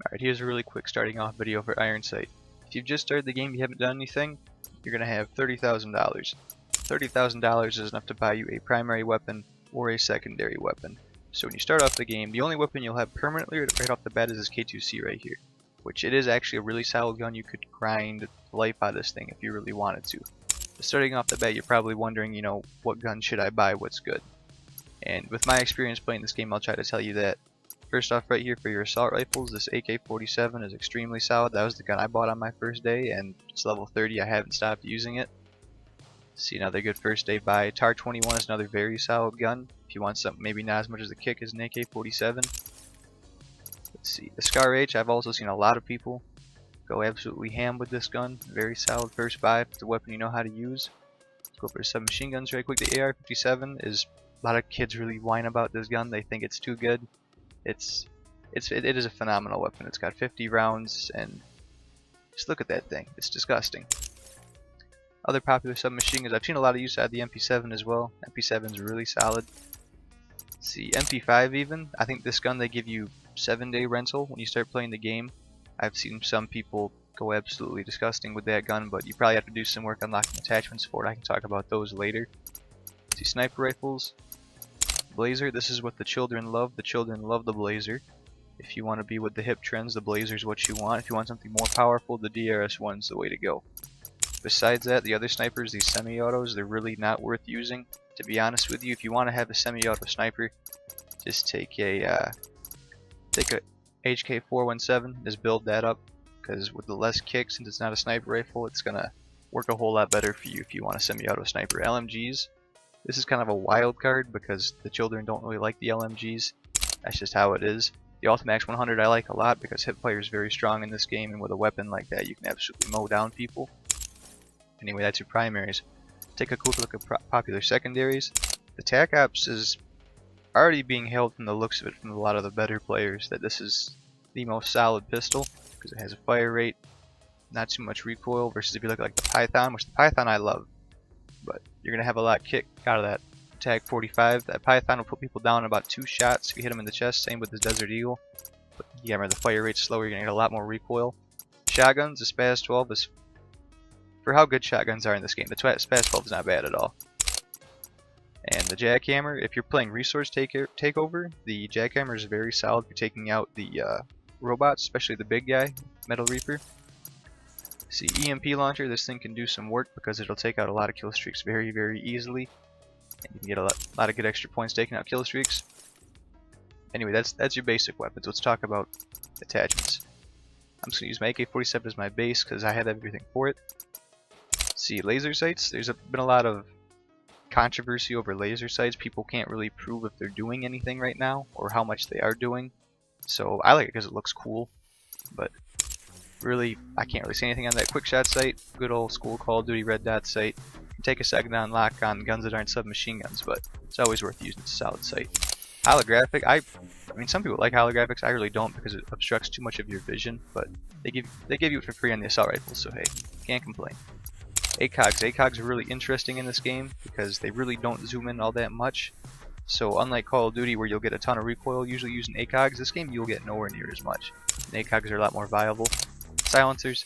Alright, here's a really quick starting off video for Ironsight. If you've just started the game, you haven't done anything, you're going to have $30,000. $30,000 is enough to buy you a primary weapon or a secondary weapon. So when you start off the game, the only weapon you'll have permanently right off the bat is this K2C right here. Which it is actually a really solid gun. You could grind life out of this thing if you really wanted to. But starting off the bat, you're probably wondering, what gun should I buy, what's good? And with my experience playing this game, I'll try to tell you that. First off, right here for your assault rifles, this AK-47 is extremely solid. That was the gun I bought on my first day, and it's level 30. I haven't stopped using it. See, another good first day buy. TAR-21 is another very solid gun. If you want something maybe not as much as a kick as an AK-47. Let's see, the Scar H, I've also seen a lot of people go absolutely ham with this gun. Very solid first buy if it's a weapon you know how to use. Let's go for some machine guns right quick. The AR-57 is, a lot of kids really whine about this gun. They think it's too good. It is a phenomenal weapon. It's got 50 rounds, and just look at that thing. It's disgusting. Other popular submachine guns, I've seen a lot of use out of the MP7 as well. MP7 is really solid. Let's see, MP5 even. I think this gun, they give you 7-day rental when you start playing the game. I've seen some people go absolutely disgusting with that gun, but you probably have to do some work unlocking attachments for it. I can talk about those later. Let's see, sniper rifles. Blazer, this is what the children love. The children love the Blazer. If you want to be with the hip trends, the Blazer is what you want. If you want something more powerful, the DRS-1 is the way to go. Besides that, the other snipers, these semi-autos, they're really not worth using. To be honest with you, if you want to have a semi-auto sniper, just take a HK417, just build that up. Because with the less kick, since it's not a sniper rifle, it's gonna work a whole lot better for you if you want a semi-auto sniper. LMGs. This is kind of a wild card because the children don't really like the LMGs. That's just how it is. The Ultimax 100 I like a lot because hipfire is very strong in this game, and with a weapon like that you can absolutely mow down people. Anyway, that's your primaries. Take a quick look at popular secondaries. The TAC Ops is already being hailed from the looks of it from a lot of the better players that this is the most solid pistol because it has a fire rate, not too much recoil, versus if you look like the Python, which the Python I love. But you're going to have a lot kick out of that TAC 45. That Python will put people down in about 2 shots if you hit them in the chest. Same with the Desert Eagle. But yeah, remember the fire rate's slower, you're going to get a lot more recoil. Shotguns, the Spaz 12 is, for how good shotguns are in this game, the Spaz 12 is not bad at all. And the Jackhammer, if you're playing Resource Takeover, the Jackhammer is very solid for taking out the robots, especially the big guy, Metal Reaper. See, EMP launcher, this thing can do some work because it'll take out a lot of kill streaks very, very easily. And you can get a lot of good extra points taking out kill streaks. Anyway, that's your basic weapons. Let's talk about attachments. I'm just going to use my AK-47 as my base because I have everything for it. See, laser sights. There's been a lot of controversy over laser sights. People can't really prove if they're doing anything right now or how much they are doing. So I like it because it looks cool, but really, I can't really say anything on that. Quick shot sight, good old school Call of Duty red dot sight. Can take a second to unlock on guns that aren't submachine guns, but it's always worth using. It's a solid sight. Holographic, I mean, some people like holographics. I really don't because it obstructs too much of your vision, but they give you it for free on the assault rifles, so hey, can't complain. ACOGs. ACOGs are really interesting in this game because they really don't zoom in all that much. So unlike Call of Duty where you'll get a ton of recoil usually using ACOGs, this game you'll get nowhere near as much. And ACOGs are a lot more viable. Silencers,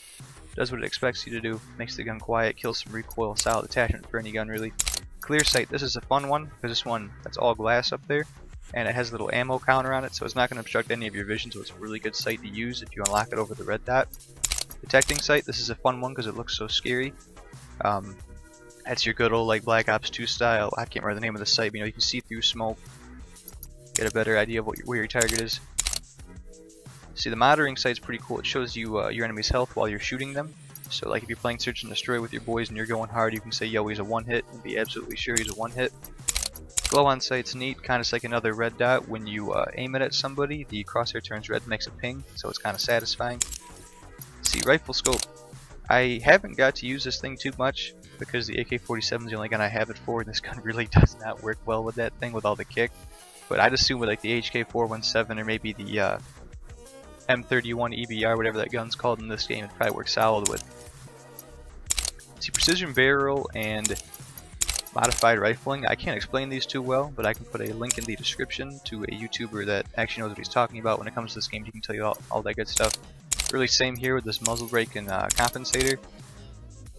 does what it expects you to do, makes the gun quiet, kills some recoil, solid attachment for any gun really. Clear sight, this is a fun one because this one, that's all glass up there, and it has a little ammo counter on it, so it's not going to obstruct any of your vision, so it's a really good sight to use if you unlock it over the red dot. Detecting sight, this is a fun one because it looks so scary. That's your good old like Black Ops 2 style. I can't remember the name of the sight, but you can see through smoke, get a better idea of where your target is. See, the monitoring sight's pretty cool. It shows you your enemy's health while you're shooting them. So like if you're playing Search and Destroy with your boys and you're going hard, you can say, yo, he's a one hit, and be absolutely sure he's a one hit. Glow on sight's neat, kind of like another red dot. When you aim it at somebody, the crosshair turns red, makes a ping, so it's kind of satisfying. See, rifle scope. I haven't got to use this thing too much because the AK-47 is the only gun I have it for, and this gun really does not work well with that thing with all the kick. But I'd assume with like the HK417 or maybe the M31 EBR, whatever that gun's called in this game, it probably works solid with. See, precision barrel and modified rifling. I can't explain these too well, but I can put a link in the description to a YouTuber that actually knows what he's talking about when it comes to this game. He can tell you all that good stuff. Really same here with this muzzle brake and compensator.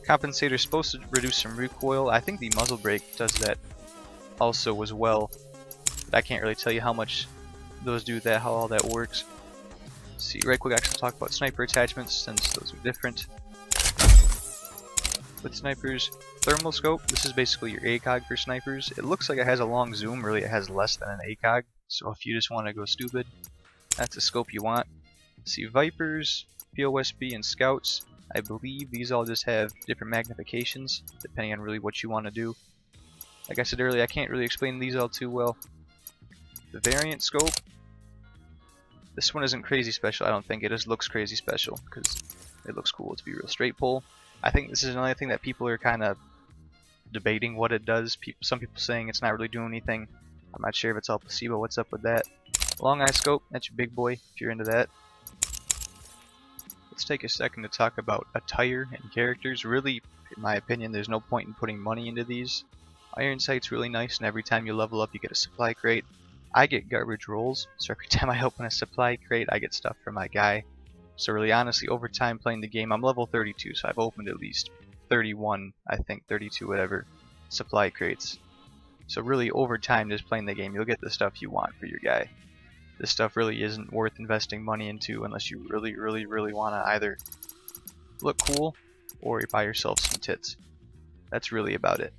Compensator is supposed to reduce some recoil. I think the muzzle brake does that also as well, but I can't really tell you how much those do that, how all that works. Let's see, right quick, actually talk about sniper attachments since those are different. With snipers, thermal scope. This is basically your ACOG for snipers. It looks like it has a long zoom. Really, it has less than an ACOG. So if you just want to go stupid, that's the scope you want. Let's see, Vipers, POSB, and Scouts. I believe these all just have different magnifications depending on really what you want to do. Like I said earlier, I can't really explain these all too well. The variant scope. This one isn't crazy special. I don't think it just looks crazy special because it looks cool to be real straight pull. I think this is another thing that people are kind of debating what it does. Some people saying it's not really doing anything. I'm not sure if it's all placebo. What's up with that? Long eye scope. That's your big boy if you're into that. Let's take a second to talk about attire and characters. Really, in my opinion, there's no point in putting money into these. Ironsight's really nice, and every time you level up, you get a supply crate. I get garbage rolls, so every time I open a supply crate, I get stuff for my guy. So really, honestly, over time playing the game, I'm level 32, so I've opened at least 31, I think, 32, whatever, supply crates. So really, over time, just playing the game, you'll get the stuff you want for your guy. This stuff really isn't worth investing money into unless you really want to either look cool or buy yourself some tits. That's really about it.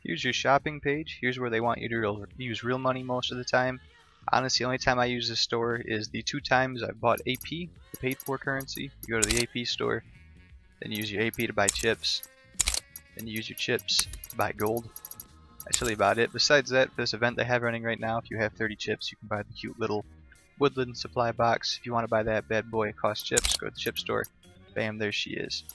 Here's your shopping page. Here's where they want you to use real money most of the time. Honestly, the only time I use this store is the 2 times I bought AP, the paid for currency. You go to the AP store, then you use your AP to buy chips, then you use your chips to buy gold. That's really about it. Besides that, for this event they have running right now, if you have 30 chips, you can buy the cute little woodland supply box. If you want to buy that bad boy, it costs chips, go to the chip store. Bam, there she is.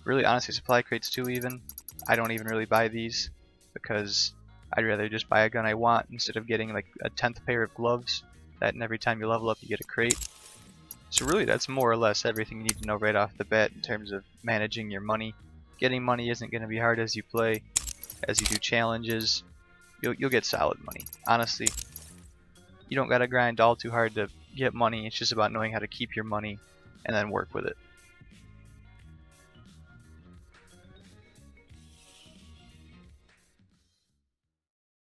Really, honestly, supply crates too even. I don't even really buy these because I'd rather just buy a gun I want instead of getting like a 10th pair of gloves. That and every time you level up you get a crate. So really that's more or less everything you need to know right off the bat in terms of managing your money. Getting money isn't going to be hard as you play. As you do challenges, you'll get solid money. Honestly, you don't gotta grind all too hard to get money. It's just about knowing how to keep your money and then work with it.